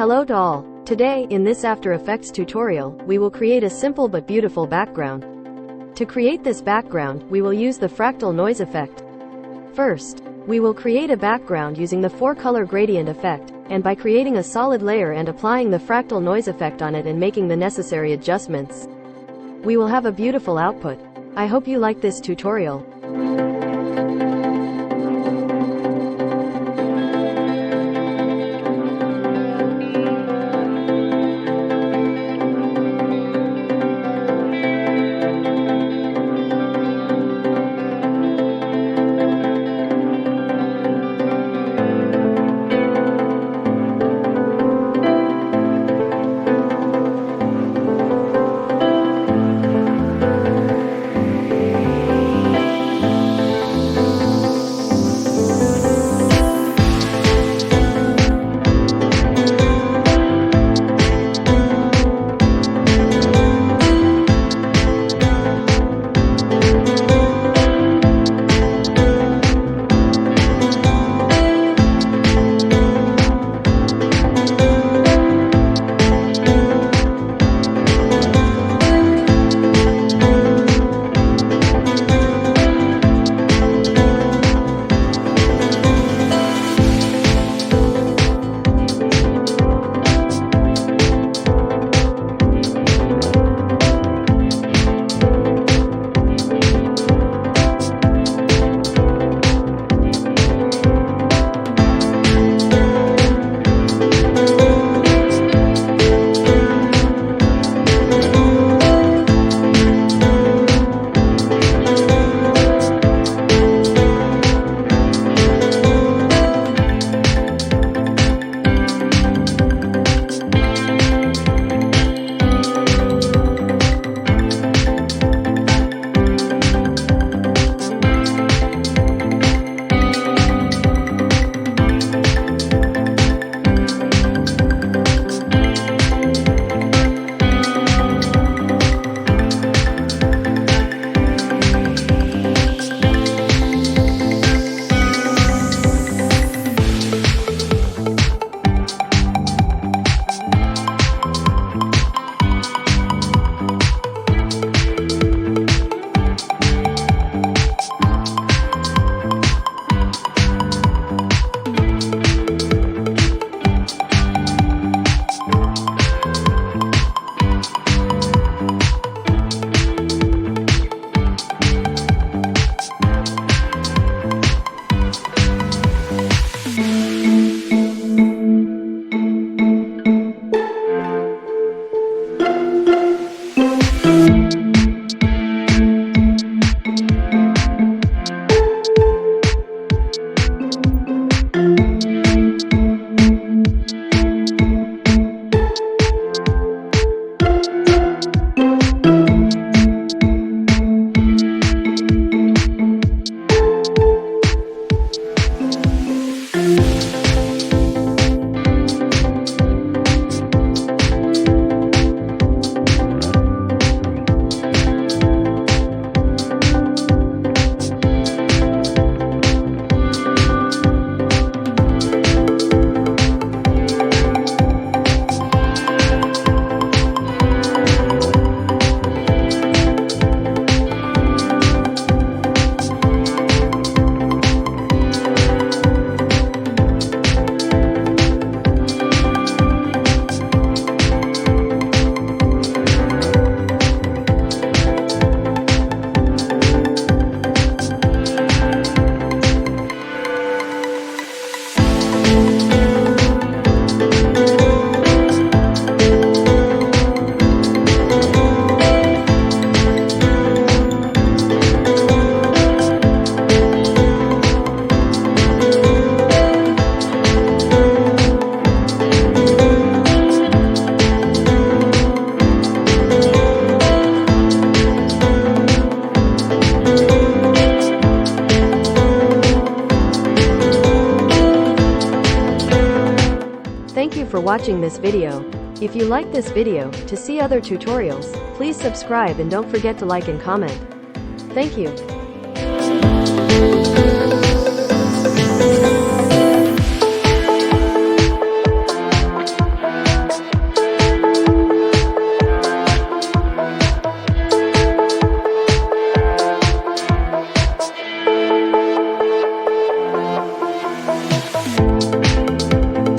Hello to all. Today, in this After Effects tutorial, we will create a simple but beautiful background. To create this background, we will use the fractal noise effect. First, we will create a background using the 4-color gradient effect, and by creating a solid layer and applying the fractal noise effect on it and making the necessary adjustments, we will have a beautiful output. I hope you like this tutorial. Thank you for watching this video. If you like this video, to see other tutorials, please subscribe and don't forget to like and comment. Thank you.